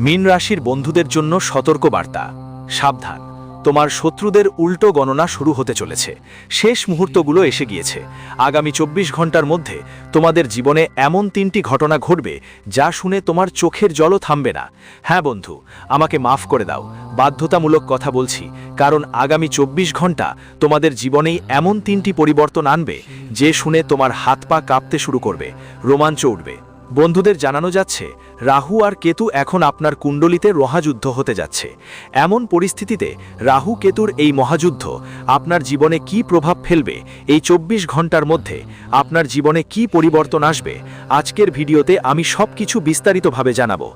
মীন রাশির বন্ধুদের জন্য সতর্ক বার্তা। সাবধান, তোমার শত্রুদের উল্টো গণনা শুরু হতে চলেছে। শেষ মুহূর্তগুলো এসে গিয়েছে। আগামী 24 ঘন্টার মধ্যে তোমাদের জীবনে এমন 3টি ঘটনা ঘটবে যা শুনে তোমার চোখের জলও থামবে না। হ্যাঁ বন্ধু, আমাকে মাফ করে দাও, বাধ্যতামূলক কথা বলছি, কারণ আগামী 24 ঘন্টা তোমাদের জীবনেই এমন 3টি পরিবর্তন আনবে যে শুনে তোমার হাত পা কাঁপতে শুরু করবে, রোমাঞ্চ উঠবে। বন্ধুদের জানানো যাচ্ছে রাহু আর কেতু এখন আপনার কুণ্ডলিতে মহাযুদ্ধ হতে যাচ্ছে। এমন পরিস্থিতিতে রাহু কেতুর এই মহাযুদ্ধ আপনার জীবনে কি প্রভাব ফেলবে, এই 24 ঘন্টার মধ্যে আপনার জীবনে কি পরিবর্তন আসবে, আজকের ভিডিওতে আমি সবকিছু বিস্তারিতভাবে জানাবো।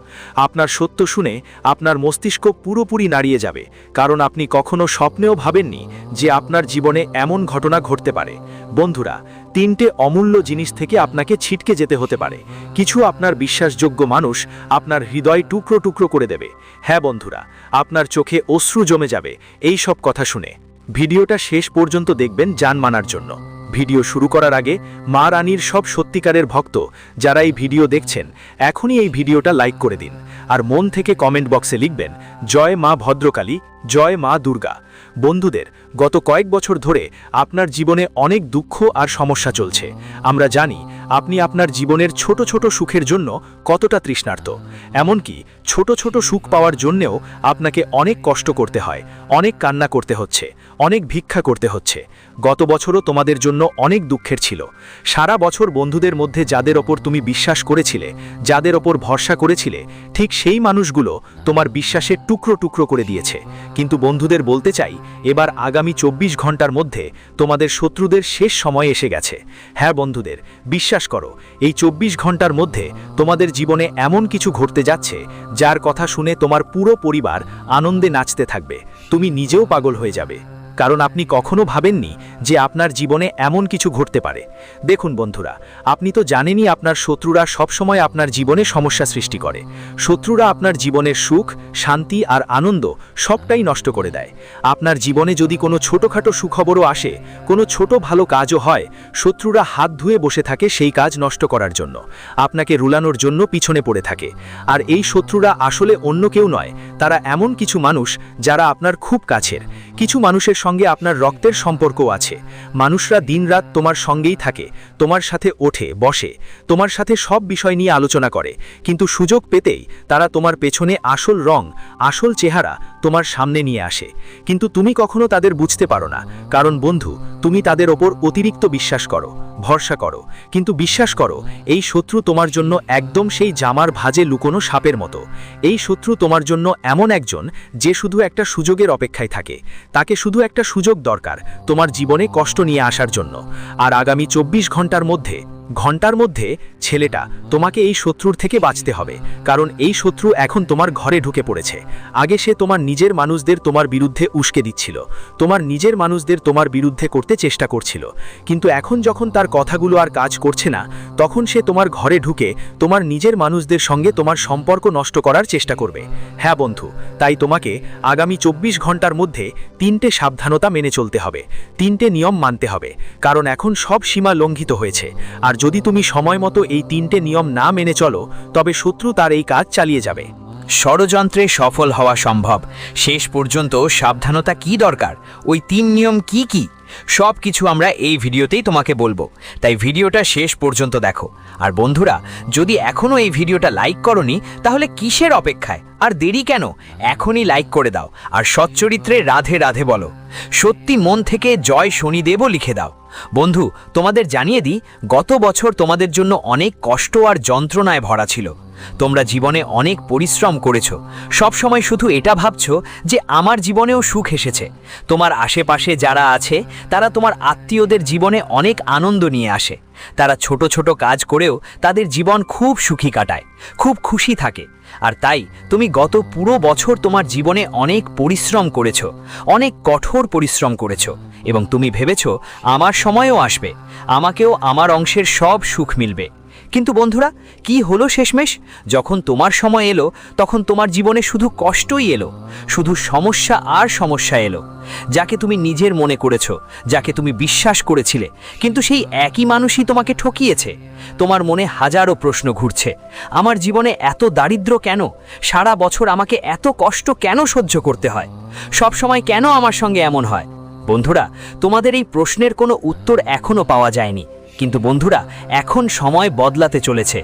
আপনার সত্য শুনে আপনার মস্তিষ্ক পুরোপুরি নাড়িয়ে যাবে, কারণ আপনি কখনো স্বপ্নেও ভাবেননি যে আপনার জীবনে এমন ঘটনা ঘটতে পারে। বন্ধুরা, 3টে অমূল্য জিনিস থেকে আপনাকে ছিটকে যেতে হতে পারে। কিছু আপনার বিশ্বাসযোগ্য মানুষ আপনার হৃদয় টুকরো টুকরো করে দেবে। হ্যাঁ বন্ধুরা, আপনার চোখে অশ্রু জমে যাবে এই সব কথা শুনে। ভিডিওটা শেষ পর্যন্ত দেখবেন জান মানার জন্য। ভিডিও শুরু করার আগে মা রানীর সব সত্যিকারের ভক্ত যারা এই ভিডিও দেখছেন, এখনই এই ভিডিওটা লাইক করে দিন, আর মন থেকে কমেন্ট বক্সে লিখবেন জয় মা ভদ্রকালী, জয় মা দুর্গা। বন্ধুদের, গত কয়েক বছর ধরে আপনার জীবনে অনেক দুঃখ আর সমস্যা চলছে। আমরা জানি আপনি আপনার জীবনের ছোট ছোট সুখের জন্য কতটা তৃষ্ণার্ত। এমনকি ছোট ছোট সুখ পাওয়ার জন্যেও আপনাকে অনেক কষ্ট করতে হয়, অনেক কান্না করতে হচ্ছে, অনেক ভিক্ষা করতে হচ্ছে। গত বছরও তোমাদের জন্য অনেক দুঃখের ছিল। সারা বছর বন্ধুদের মধ্যে যাদের ওপর তুমি বিশ্বাস করেছিলে, যাদের ওপর ভরসা করেছিলে, ঠিক সেই মানুষগুলো তোমার বিশ্বাসের টুকরো টুকরো করে দিয়েছে। কিন্তু বন্ধুদের বলতে চাই, এবার আগামী 24 ঘন্টার মধ্যে তোমাদের শত্রুদের শেষ সময় এসে গেছে। হ্যাঁ বন্ধুদের, বিশ্বাস করো, এই 24 ঘন্টার মধ্যে তোমাদের জীবনে এমন কিছু ঘটতে যাচ্ছে যার কথা শুনে তোমার পুরো পরিবার আনন্দে নাচতে থাকবে। তুমি নিজেও পাগল হয়ে যাবে, কারণ আপনি কখনো ভাবেননি যে আপনার জীবনে এমন কিছু ঘটতে পারে। দেখুন বন্ধুরা, আপনি তো জানেনই আপনার শত্রুরা সবসময় আপনার জীবনে সমস্যা সৃষ্টি করে। শত্রুরা আপনার জীবনের সুখ, শান্তি আর আনন্দ সবটাই নষ্ট করে দেয়। আপনার জীবনে যদি কোনো ছোটোখাটো সুখবরও আসে, কোনো ছোট ভালো কাজও হয়, শত্রুরা হাত ধুয়ে বসে থাকে সেই কাজ নষ্ট করার জন্য, আপনাকে রুলানোর জন্য পিছনে পড়ে থাকে। আর এই শত্রুরা আসলে অন্য কেউ নয়, তারা এমন কিছু মানুষ যারা আপনার খুব কাছের। কিছু মানুষের সঙ্গে আপনার রক্তের সম্পর্কও আছে। মানুষরা দিনরাত তোমার সঙ্গেই থাকে, তোমার সাথে ওঠে বসে, তোমার সাথে সব বিষয় নিয়ে আলোচনা করে, কিন্তু সুযোগ পেতেই তারা তোমার পেছনে আসল রং, আসল চেহারা তোমার সামনে নিয়ে আসে। কিন্তু তুমি কখনো তাদের বুঝতে পারো না, কারণ বন্ধু, তুমি তাদের ওপর অতিরিক্ত বিশ্বাস করো, ভরসা করো। কিন্তু বিশ্বাস করো, এই শত্রু তোমার জন্য একদম সেই জামার ভাঁজে লুকোনো সাপের মতো। এই শত্রু তোমার জন্য এমন একজন যে শুধু একটা সুযোগের অপেক্ষায় থাকে। তাকে শুধু একটা সুযোগ দরকার তোমার জীবনে কষ্ট নিয়ে আসার জন্য। আর আগামী 24 ঘন্টার মধ্যে ছেলেটা তোমাকে এই শত্রুর থেকে বাঁচতে হবে, কারণ এই শত্রু এখন তোমার ঘরে ঢুকে পড়েছে। আগে সে তোমার নিজের মানুষদের তোমার বিরুদ্ধে উস্কে দিচ্ছিল, তোমার নিজের মানুষদের তোমার বিরুদ্ধে করতে চেষ্টা করছিল, কিন্তু এখন যখন তার কথাগুলো আর কাজ করছে না, তখন সে তোমার ঘরে ঢুকে তোমার নিজের মানুষদের সঙ্গে তোমার সম্পর্ক নষ্ট করার চেষ্টা করবে। হ্যাঁ বন্ধু, তাই তোমাকে আগামী 24 ঘন্টার মধ্যে 3টে সাবধানতা মেনে চলতে হবে, 3টে নিয়ম মানতে হবে, কারণ এখন সব সীমা লঙ্ঘিত হয়েছে। আর যদি তুমি সময় মতো এই 3টে নিয়ম না মেনে চলো, তবে শত্রু তার এই কাজ চালিয়ে যাবে। ষড়যন্ত্রে সফল হওয়া সম্ভব। শেষ পর্যন্ত সাবধানতা কি দরকার, ওই 3 নিয়ম কি কি, সব কিছু আমরা এই ভিডিওতেই তোমাকে বলবো। তাই ভিডিওটা শেষ পর্যন্ত দেখো। আর বন্ধুরা, যদি এখনও এই ভিডিওটা লাইক করনি, তাহলে কিসের অপেক্ষায়, আর দেরি কেন? এখনই লাইক করে দাও, আর সচ্চরিত্রে রাধে রাধে বলো। সত্যি মন থেকে জয় শনিদেবও লিখে দাও। বন্ধু, তোমাদের জানিয়ে দিই, গত বছর তোমাদের জন্য অনেক কষ্ট আর যন্ত্রণায় ভরা ছিল। তোমরা জীবনে অনেক পরিশ্রম করেছো, সব সময় শুধু এটা ভাবছো যে আমার জীবনেও সুখ এসেছে। তোমার আশেপাশে যারা আছে তারা তোমার আত্মীয়দের জীবনে অনেক আনন্দ নিয়ে আসে। তারা ছোট ছোট কাজ করেও তাদের জীবন খুব সুখী কাটায়, খুব খুশি থাকে। আর তাই তুমি গত পুরো বছর তোমার জীবনে অনেক পরিশ্রম করেছো, অনেক কঠোর পরিশ্রম করেছো, এবং তুমি ভেবেছো আমার সময়ও আসবে, আমাকেও আমার অংশের সব সুখ মিলবে। কিন্তু বন্ধুরা, কি হলো শেষমেশ? যখন তোমার সময় এলো তখন তোমার জীবনে শুধু কষ্টই এলো, শুধু সমস্যা আর সমস্যা এলো। যাকে তুমি নিজের মনে করেছো, যাকে তুমি বিশ্বাস করেছিলে, কিন্তু সেই একই মানুষই তোমাকে ঠকিয়েছে। তোমার মনে হাজারো প্রশ্ন ঘুরছে, আমার জীবনে এত দারিদ্র্য কেন? সারা বছর আমাকে এত কষ্ট কেন সহ্য করতে হয়? সব সময় কেন আমার সঙ্গে এমন হয়? বন্ধুরা, তোমাদের এই প্রশ্নের কোনো উত্তর এখনো পাওয়া যায়নি, কিন্তু বন্ধুরা, এখন সময় বদলাতে চলেছে।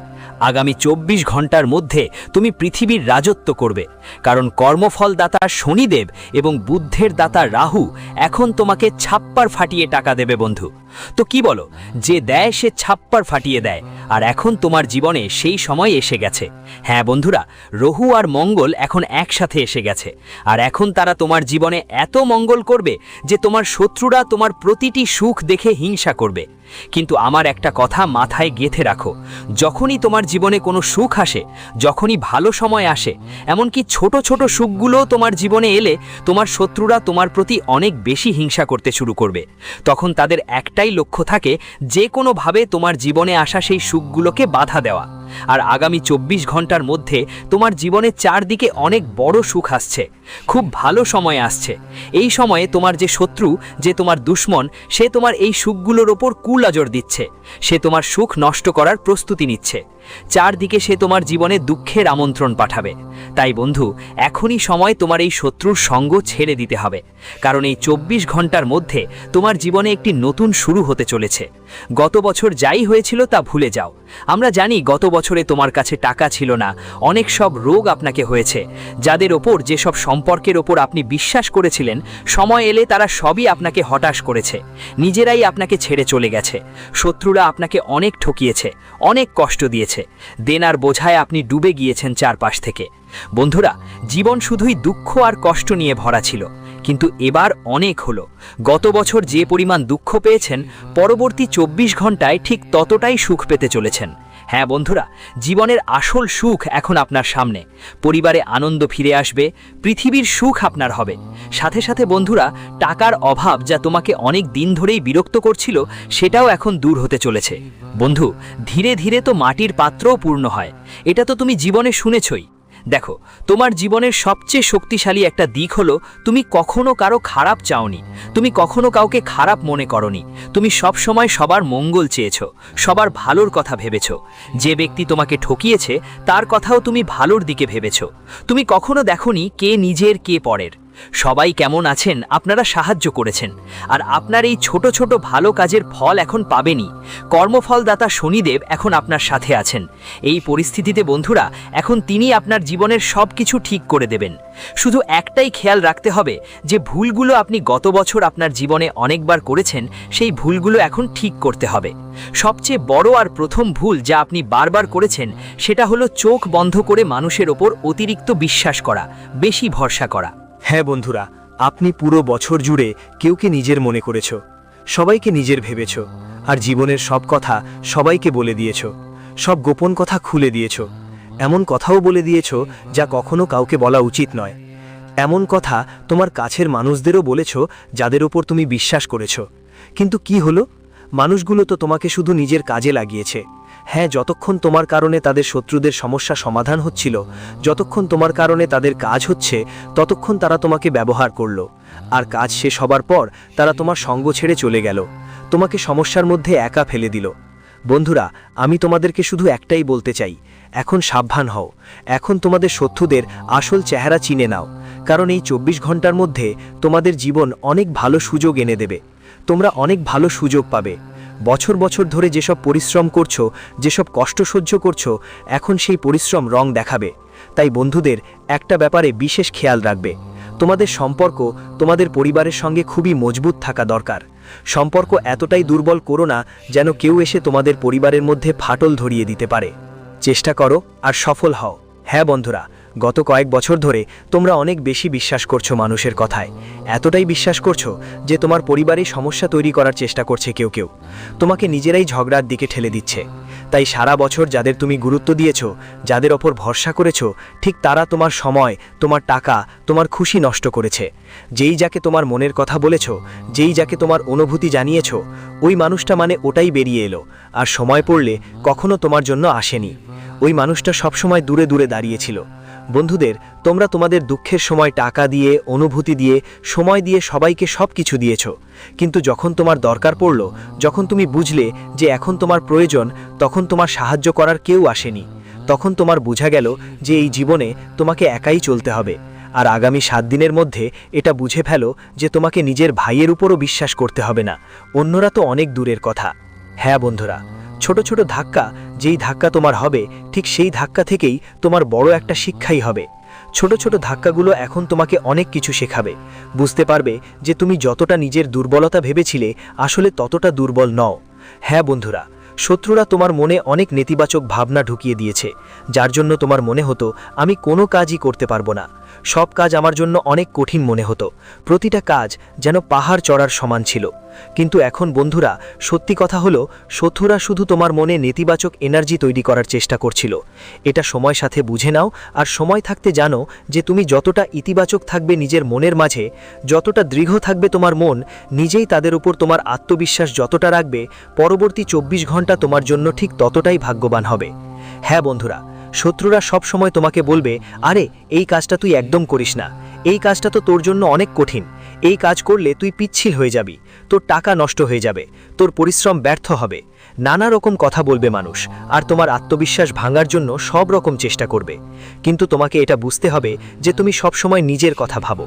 আগামী 24 ঘন্টার মধ্যে তুমি পৃথিবীর রাজত্ব করবে, কারণ কর্মফলদাতা শনিদেব এবং বুদ্ধের দাতা রাহু এখন তোমাকে ছাপ্পার ফাটিয়ে টাকা দেবে বন্ধু। তো কি বলো, যে দেয় সে ছাপ্পার ফাটিয়ে দেয়, আর এখন তোমার জীবনে সেই সময় এসে গেছে। হ্যাঁ বন্ধুরা, রহু আর মঙ্গল এখন একসাথে এসে গেছে, আর এখন তারা তোমার জীবনে এত মঙ্গল করবে যে তোমার শত্রুরা তোমার প্রতিটি সুখ দেখে হিংসা করবে। কিন্তু আমার একটা কথা মাথায় গেঁথে রাখো, যখনই তোমার জীবনে কোনো সুখ আসে, যখনই ভালো সময় আসে, এমনকি ছোট ছোট সুখগুলো তোমার জীবনে এলে তোমার শত্রুরা তোমার প্রতি অনেক বেশি হিংসা করতে শুরু করবে। তখন তাদের একটাই লক্ষ্য থাকে, যে কোনোভাবে তোমার জীবনে আসা সেই সুখগুলোকে বাধা দেওয়া। আর আগামী 24 ঘন্টার মধ্যে তোমার জীবনে চারদিকে অনেক বড় সুখ আসছে, খুব ভালো সময় আসছে। এই সময়ে তোমার যে শত্রু, যে তোমার দুশ্মন, সে তোমার এই সুখগুলোর ওপর কুনজর দিচ্ছে, সে তোমার সুখ নষ্ট করার প্রস্তুতি নিচ্ছে। চারদিকে সে তোমার জীবনে দুঃখের আমন্ত্রণ পাঠাবে। তাই বন্ধু, এখনই সময় তোমার এই শত্রুর সঙ্গ ছেড়ে দিতে হবে, কারণ এই 24 ঘন্টার মধ্যে তোমার জীবনে একটি নতুন শুরু হতে চলেছে। গত বছর যাই হয়েছিল তা ভুলে যাও। আমরা জানি গত বছরে তোমার কাছে টাকা ছিল না, অনেক সব রোগ আপনাকে হয়েছে। যাদের ওপর, যেসব সম্পর্কের ওপর আপনি বিশ্বাস করেছিলেন, সময় এলে তারা সবই আপনাকে হতাশ করেছে, নিজেরাই আপনাকে ছেড়ে চলে গেছে। শত্রুরা আপনাকে অনেক ঠকিয়েছে, অনেক কষ্ট দিয়েছে, দেনার বোঝায় আপনি ডুবে গিয়েছেন চারপাশ থেকে। বন্ধুরা, জীবন শুধুই দুঃখ আর কষ্ট নিয়ে ভরা ছিল, কিন্তু এবার অনেক হলো। গত বছর যে পরিমাণ দুঃখ পেয়েছেন, পরবর্তী 24 ঘন্টায় ঠিক ততটাই সুখ পেতে চলেছেন। হ্যাঁ বন্ধুরা, জীবনের আসল সুখ এখন আপনার সামনে। পরিবারে আনন্দ ফিরে আসবে, পৃথিবীর সুখ আপনার হবে। সাথে সাথে বন্ধুরা, টাকার অভাব যা তোমাকে অনেক দিন ধরেই বিরক্ত করছিল, সেটাও এখন দূর হতে চলেছে। বন্ধু, ধীরে ধীরে তো মাটির পাত্রও পূর্ণ হয়, এটা তো তুমি জীবনে শুনেছই। দেখো, তোমার জীবনের সবচেয়ে শক্তিশালী একটা দিক হলো, তুমি কখনো কারো খারাপ চাওনি, তুমি কখনো কাউকে খারাপ মনে করনি। তুমি সব সময় সবার মঙ্গল চেয়েছো, সবার ভালোর কথা ভেবেছো। যে ব্যক্তি তোমাকে ঠকিয়েছে তার কথাও তুমি ভালোর দিকে ভেবেছো। তুমি কখনো দেখোনি কে নিজের কে পরের। সবাই কেমন আছেন আপনারা সাহায্য করেছেন, আর আপনার এই ছোট ছোট ভালো কাজের ফল এখন পাবেনই। কর্মফলদাতা শনিদেব এখন আপনার সাথে আছেন। এই পরিস্থিতিতে বন্ধুরা, এখন তিনি আপনার জীবনের সব কিছু ঠিক করে দেবেন। শুধু একটাই খেয়াল রাখতে হবে, যে ভুলগুলো আপনি গত বছর আপনার জীবনে অনেকবার করেছেন, সেই ভুলগুলো এখন ঠিক করতে হবে। সবচেয়ে বড় আর প্রথম ভুল যা আপনি বারবার করেছেন, সেটা হলো চোখ বন্ধ করে মানুষের ওপর অতিরিক্ত বিশ্বাস করা, বেশি ভরসা করা। হ্যাঁ বন্ধুরা, আপনি পুরো বছর জুড়ে কেউকে নিজের মনে করেছ, সবাইকে নিজের ভেবেছ, আর জীবনের সব কথা সবাইকে বলে দিয়েছ, সব গোপন কথা খুলে দিয়েছ। এমন কথাও বলে দিয়েছ যা কখনো কাউকে বলা উচিত নয়। এমন কথা তোমার কাছের মানুষদেরও বলেছ, যাদের ওপর তুমি বিশ্বাস করেছ। কিন্তু কি হলো? মানুষগুলো তো তোমাকে শুধু নিজের কাজে লাগিয়েছে। হ্যাঁ, যতক্ষণ তোমার কারণে তাদের শত্রুদের সমস্যা সমাধান হচ্ছিল, যতক্ষণ তোমার কারণে তাদের কাজ হচ্ছে, ততক্ষণ তারা তোমাকে ব্যবহার করলো। আর কাজ শেষ হবার পর তারা তোমার সঙ্গ ছেড়ে চলে গেল, তোমাকে সমস্যার মধ্যে একা ফেলে দিল। বন্ধুরা, আমি তোমাদেরকে শুধু একটাই বলতে চাই, এখন সাবধান হও। এখন তোমাদের শত্রুদের আসল চেহারা চিনে নাও, কারণ এই 24 ঘন্টার মধ্যে তোমাদের জীবন অনেক ভালো সুযোগ এনে দেবে। তোমরা অনেক ভালো সুযোগ পাবে। বছর বছর ধরে যেসব পরিশ্রম করছো, যেসব কষ্ট সহ্য করছো, এখন সেই পরিশ্রম রং দেখাবে। তাই বন্ধুদের একটা ব্যাপারে বিশেষ খেয়াল রাখবে, তোমাদের সম্পর্ক তোমাদের পরিবারের সঙ্গে খুবই মজবুত থাকা দরকার। সম্পর্ক এতটাই দুর্বল করো না যেন কেউ এসে তোমাদের পরিবারের মধ্যে ফাটল ধরিয়ে দিতে পারে। চেষ্টা করো আর সফল হও। হ্যাঁ বন্ধুরা, গত কয়েক বছর ধরে তোমরা অনেক বেশি বিশ্বাস করছো মানুষের কথায়, এতটাই বিশ্বাস করছো যে তোমার পরিবারে সমস্যা তৈরি করার চেষ্টা করছে কেউ কেউ, তোমাকে নিজেরাই ঝগড়ার দিকে ঠেলে দিচ্ছে। তাই সারা বছর যাদের তুমি গুরুত্ব দিয়েছো, যাদের ওপর ভরসা করেছো, ঠিক তারা তোমার সময়, তোমার টাকা, তোমার খুশি নষ্ট করেছে। যেই যাকে তোমার মনের কথা বলেছো, যেই যাকে তোমার অনুভূতি জানিয়েছো, ওই মানুষটা মানে ওটাই বেরিয়ে এলো, আর সময় পড়লে কখনো তোমার জন্য আসেনি। ওই মানুষটা সবসময় দূরে দূরে দাঁড়িয়েছিল। বন্ধুদের, তোমরা তোমাদের দুঃখের সময় টাকা দিয়ে, অনুভূতি দিয়ে, সময় দিয়ে সবাইকে সব কিছু দিয়েছ, কিন্তু যখন তোমার দরকার পড়ল, যখন তুমি বুঝলে যে এখন তোমার প্রয়োজন, তখন তোমার সাহায্য করার কেউ আসেনি। তখন তোমার বোঝা গেল যে এই জীবনে তোমাকে একাই চলতে হবে। আর আগামী 7 দিনের মধ্যে এটা বুঝে ফেলো যে তোমাকে নিজের ভাইয়ের উপরও বিশ্বাস করতে হবে না, অন্যরা তো অনেক দূরের কথা। হ্যাঁ বন্ধুরা, ছোট ছোট ধাক্কা, যেই ধাক্কা তোমার হবে, ঠিক সেই ধাক্কা থেকেই তোমার বড় একটা শিক্ষাই হবে। ছোট ছোট ধাক্কাগুলো এখন তোমাকে অনেক কিছু শেখাবে। বুঝতে পারবে যে তুমি যতটা নিজের দুর্বলতা ভেবেছিলে, আসলে ততটা দুর্বল নও। হ্যাঁ বন্ধুরা, শত্রুরা তোমার মনে অনেক নেতিবাচক ভাবনা ঢুকিয়ে দিয়েছে, যার জন্য তোমার মনে হতো আমি কোনো কাজই করতে পারবো না, সব কাজ আমার জন্য অনেক কঠিন মনে হতো, প্রতিটা কাজ যেন পাহাড় চড়ার সমান ছিল। কিন্তু এখন বন্ধুরা, সত্যি কথা হলো, শত্রুরা শুধু তোমার মনে নেতিবাচক এনার্জি তৈরি করার চেষ্টা করছিল। এটা সময় সাথে বুঝে নাও, আর সময় থাকতে জানো যে তুমি যতটা ইতিবাচক থাকবে নিজের মনের মাঝে, যতটা দৃঢ় থাকবে তোমার মন, নিজেই তাদের উপর তোমার আত্মবিশ্বাস যতটা রাখবে, পরবর্তী 24 ঘন্টা তোমার জন্য ঠিক ততটাই ভাগ্যবান হবে। হ্যাঁ বন্ধুরা, শত্রুরা সব সময় তোমাকে বলবে, আরে এই কাজটা তুই একদম করিস না, এই কাজটা তো তোর জন্য অনেক কঠিন, এই কাজ করলে তুই পিচ্ছিল হয়ে যাবি, তোর টাকা নষ্ট হয়ে যাবে, তোর পরিশ্রম ব্যর্থ হবে। নানা রকম কথা বলবে মানুষ, আর তোমার আত্মবিশ্বাস ভাঙার জন্য সব রকম চেষ্টা করবে। কিন্তু তোমাকে এটা বুঝতে হবে যে তুমি সবসময় নিজের কথা ভাবো।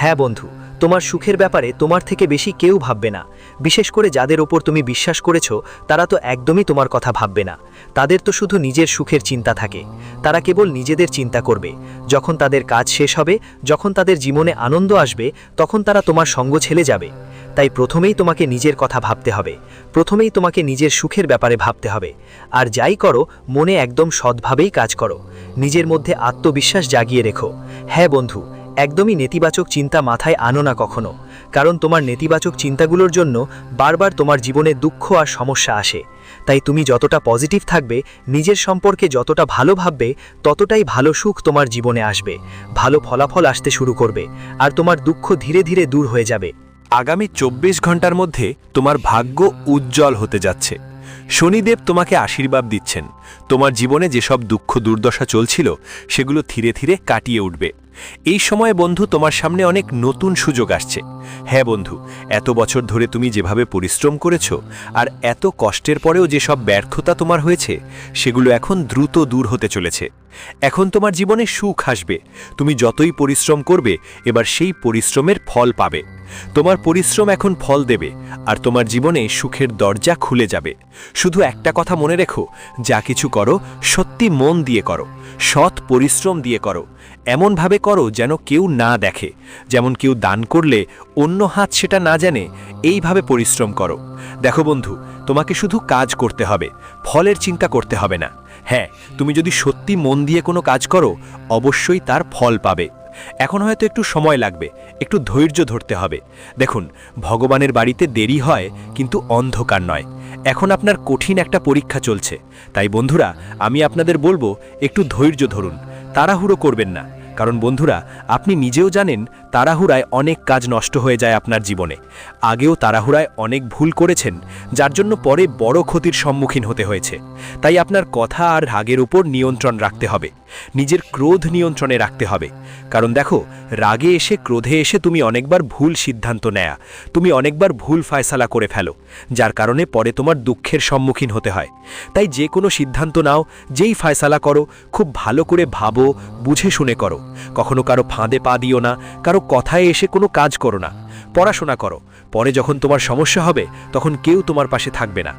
হ্যাঁ বন্ধু, তোমার সুখের ব্যাপারে তোমার থেকে বেশি কেউ ভাববে না। বিশেষ করে যাদের ওপর তুমি বিশ্বাস করেছো, তারা তো একদমই তোমার কথা ভাববে না। তাদের তো শুধু নিজের সুখের চিন্তা থাকে, তারা কেবল নিজেদের চিন্তা করবে। যখন তাদের কাজ শেষ হবে, যখন তাদের জীবনে আনন্দ আসবে, তখন তারা তোমার সঙ্গ ছেড়ে যাবে। তাই প্রথমেই তোমাকে নিজের কথা ভাবতে হবে, প্রথমেই তোমাকে নিজের সুখের ব্যাপারে ভাবতে হবে। আর যাই করো, মনে একদম সৎভাবেই কাজ করো, নিজের মধ্যে আত্মবিশ্বাস জাগিয়ে রেখো। হ্যাঁ বন্ধু, একদমই নেতিবাচক চিন্তা মাথায় আনো না কখনো, কারণ তোমার নেতিবাচক চিন্তাগুলোর জন্য বারবার তোমার জীবনে দুঃখ আর সমস্যা আসে। তাই তুমি যতটা পজিটিভ থাকবে, নিজের সম্পর্কে যতটা ভালো ভাববে, ততটাই ভালো সুখ তোমার জীবনে আসবে, ভালো ফলাফল আসতে শুরু করবে, আর তোমার দুঃখ ধীরে ধীরে দূর হয়ে যাবে। আগামী 24 ঘন্টার মধ্যে তোমার ভাগ্য উজ্জ্বল হতে যাচ্ছে। শনিদেব তোমাকে আশীর্বাদ দিচ্ছেন। তোমার জীবনে যেসব দুঃখ দুর্দশা চলছিল, সেগুলো ধীরে ধীরে কাটিয়ে উঠবে। এই সময়ে বন্ধু, তোমার সামনে অনেক নতুন সুযোগ আসছে। হ্যাঁ বন্ধু, এত বছর ধরে তুমি যেভাবে পরিশ্রম করেছো, আর এত কষ্টের পরেও যেসব ব্যর্থতা তোমার হয়েছে, সেগুলো এখন দ্রুত দূর হতে চলেছে। এখন তোমার জীবনে সুখ আসবে। তুমি যতই পরিশ্রম করবে, এবার সেই পরিশ্রমের ফল পাবে। তোমার পরিশ্রম এখন ফল দেবে, আর তোমার জীবনে সুখের দরজা খুলে যাবে। শুধু একটা কথা মনে রেখো, যা কিছু করো সত্যি মন দিয়ে করো, সৎ পরিশ্রম দিয়ে করো, এমনভাবে করো যেন কেউ না দেখে, যেমন কেউ দান করলে অন্য হাত সেটা না জানে, এইভাবে পরিশ্রম করো। দেখো বন্ধু, তোমাকে শুধু কাজ করতে হবে, ফলের চিন্তা করতে হবে না। হ্যাঁ, তুমি যদি সত্যি মন দিয়ে কোনো কাজ করো, অবশ্যই তার ফল পাবে। এখন হয়তো একটু সময় লাগবে, একটু ধৈর্য ধরতে হবে। দেখুন, ভগবানের বাড়িতে দেরি হয়, কিন্তু অন্ধকার নয়। এখন আপনার কঠিন একটা পরীক্ষা চলছে, তাই বন্ধুরা, আমি আপনাদের বলবো, একটু ধৈর্য ধরুন, তাড়াহুড়ো করবেন না। কারণ বন্ধুরা, আপনি নিজেও জানেন, তাড়াহুড়ায় অনেক কাজ নষ্ট হয়ে যায় আপনার জীবনে। আগেও তাড়াহুড়ায় অনেক ভুল করেছেন, যার জন্য পরে বড় ক্ষতির সম্মুখীন হতে হয়েছে। তাই আপনার কথা আর রাগের উপর নিয়ন্ত্রণ রাখতে হবে, নিজের ক্রোধ নিয়ন্ত্রণে রাখতে হবে। কারণ দেখো, রাগে এসে, ক্রোধে এসে তুমি অনেকবার ভুল সিদ্ধান্ত নেয়া, তুমি অনেকবার ভুল ফয়সালা করে ফেলো, যার কারণে পরে তোমার দুঃখের সম্মুখীন হতে হয়। তাই যে কোনো সিদ্ধান্ত নাও, যেই ফয়সালা করো, খুব ভালো করে ভাবো, বুঝে শুনে করো। কখনো কারো ফাঁদে পা দিও না, কারো কথায় এসে কোনো কাজ করো না। পড়াশোনা করো, পরে যখন তোমার সমস্যা হবে তখন কেউ তোমার পাশে থাকবে না।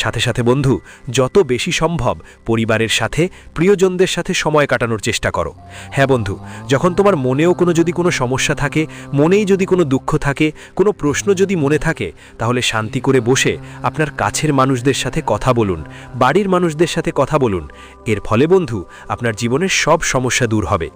সাথে সাথে বন্ধু, যত বেশি সম্ভব পরিবারের সাথে, প্রিয়জনদের সাথে সময় কাটানোর চেষ্টা করো। হ্যাঁ বন্ধু, যখন তোমার মনেও যদি কোনো সমস্যা থাকে, মনেই যদি কোনো দুঃখ থাকে, কোনো প্রশ্ন যদি মনে থাকে, তাহলে শান্তি করে বসে আপনার কাছের মানুষদের সাথে কথা বলুন, বাড়ির মানুষদের সাথে কথা বলুন। এর ফলে বন্ধু, আপনার জীবনের সব সমস্যা দূর হবে।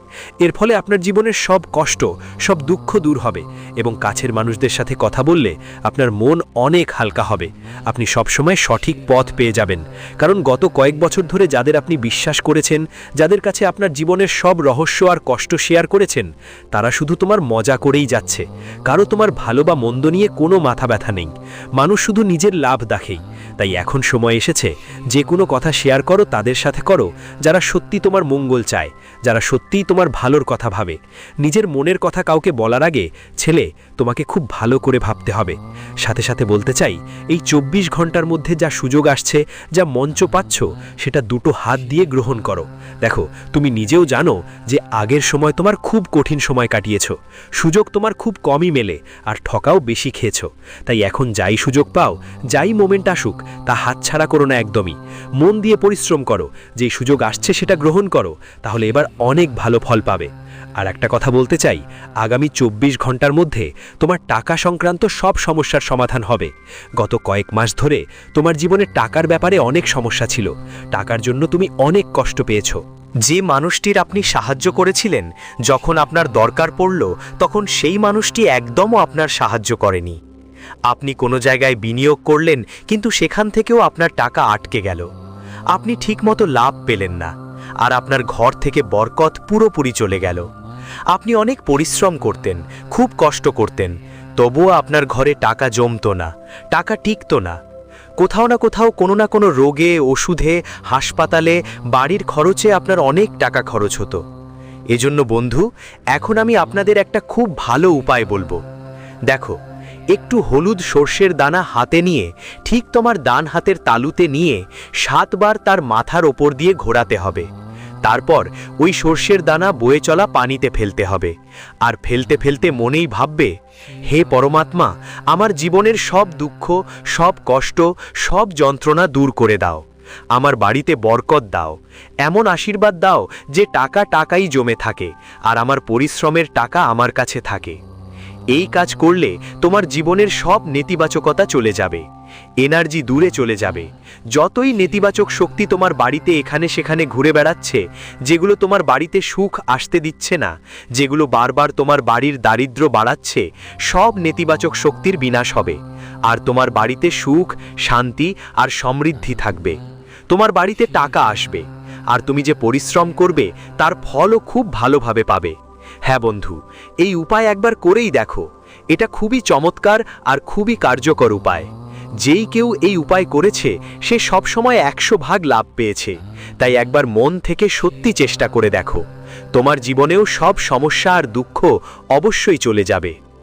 এর ফলে আপনার জীবনের সব কষ্ট, সব দুঃখ দূর হবে এবং কাছের মানুষদের সাথে কথা বললে আপনার মন অনেক হালকা হবে। আপনি সবসময় সঠিক পথ পেয়ে যাবেন, কারণ গত কয়েক বছর ধরে যাদের আপনি বিশ্বাস করেছেন, যাদের কাছে আপনার জীবনের সব রহস্য আর কষ্ট শেয়ার করেছেন, তারা শুধু তোমার মজা করেই যাচ্ছে। কারো তোমার ভালো বা মন্দ নিয়ে কোনো মাথা ব্যথা নেই। মানুষ শুধু নিজের লাভ দেখেই। তাই এখন সময় এসেছে, যে কোনো কথা শেয়ার করো তাদের সাথে করো যারা সত্যি তোমার মঙ্গল চায়, যারা সত্যিই তোমার ভালোর কথা ভাবে। নিজের মনের কথা কাউকে বলার আগে ছেলে, তোমাকে খুব ভালো করে ভাবতে হবে। সাথে সাথে বলতে চাই, এই 24 ঘন্টার মধ্যে যা সুযোগ আসছে, যা মঞ্চ পাচ্ছ, সেটা দুটো হাত দিয়ে গ্রহণ করো। দেখো, তুমি নিজেও জানো যে আগের সময় তোমার খুব কঠিন সময় কাটিয়েছ, সুযোগ তোমার খুব কমই মেলে আর ঠকাও বেশি খেয়েছ। তাই এখন যাই সুযোগ পাও, যাই মোমেন্ট আসুক, তা হাতছাড়া করো না একদমই। মন দিয়ে পরিশ্রম করো, যেই সুযোগ আসছে সেটা গ্রহণ করো, তাহলে এবার অনেক ভালো ফল পাবে। আর একটা কথা বলতে চাই, আগামী 24 ঘন্টার মধ্যে তোমার টাকা সংক্রান্ত সব সমস্যার সমাধান হবে। গত কয়েক মাস ধরে তোমার জীবনে টাকার ব্যাপারে অনেক সমস্যা ছিল, টাকার জন্য তুমি অনেক কষ্ট পেয়েছো। যে মানুষটির আপনি সাহায্য করেছিলেন, যখন আপনার দরকার পড়ল তখন সেই মানুষটি একদমও আপনার সাহায্য করেনি। আপনি কোনো জায়গায় বিনিয়োগ করলেন, কিন্তু সেখান থেকেও আপনার টাকা আটকে গেল। আপনি ঠিকমতো লাভ পেলেন না, আর আপনার ঘর থেকে বরকত পুরোপুরি চলে গেল। আপনি অনেক পরিশ্রম করতেন, খুব কষ্ট করতেন, তবুও আপনার ঘরে টাকা জমতো না, টাকা টিকতো না। কোথাও না কোথাও কোনো না কোনো রোগে, ওষুধে, হাসপাতালে, বাড়ির খরচে আপনার অনেক টাকা খরচ হতো। এজন্য বন্ধু, এখন আমি আপনাদের একটা খুব ভালো উপায় বলবো। দেখো, একটু হলুদ সর্ষের দানা হাতে নিয়ে ঠিক তোমার ডান হাতের তালুতে নিয়ে 7 বার তার মাথার ওপর দিয়ে ঘোরাতে হবে। তারপর ওই সর্ষের দানা বয়ে চলা পানিতে ফেলতে হবে, আর ফেলতে ফেলতে মনেই ভাববে, হে পরমাত্মা, আমার জীবনের সব দুঃখ, সব কষ্ট, সব যন্ত্রণা দূর করে দাও। আমার বাড়িতে বরকত দাও, এমন আশীর্বাদ দাও যে টাকা টাকাই জমে থাকে আর আমার পরিশ্রমের টাকা আমার কাছে থাকে। এই কাজ করলে তোমার জীবনের সব নেতিবাচকতা চলে যাবে, এনার্জি দূরে চলে যাবে। যতই নেতিবাচক শক্তি তোমার বাড়িতে এখানে সেখানে ঘুরে বেড়াচ্ছে, যেগুলো তোমার বাড়িতে সুখ আসতে দিচ্ছে না, যেগুলো বারবার তোমার বাড়ির দারিদ্র্য বাড়াচ্ছে, সব নেতিবাচক শক্তির বিনাশ হবে, আর তোমার বাড়িতে সুখ, শান্তি আর সমৃদ্ধি থাকবে। তোমার বাড়িতে টাকা আসবে, আর তুমি যে পরিশ্রম করবে তার ফলও খুব ভালোভাবে পাবে। হ্যাঁ বন্ধু, এই উপায় একবার করেই দেখো। এটা খুবই চমৎকার আর খুবই কার্যকর উপায়। যেই কেউ এই উপায় করেছে সে সবসময় 100 ভাগ লাভ পেয়েছে। তাই একবার মন থেকে সত্যি চেষ্টা করে দেখো, তোমার জীবনেও সব সমস্যা আর দুঃখ অবশ্যই চলে যাবে।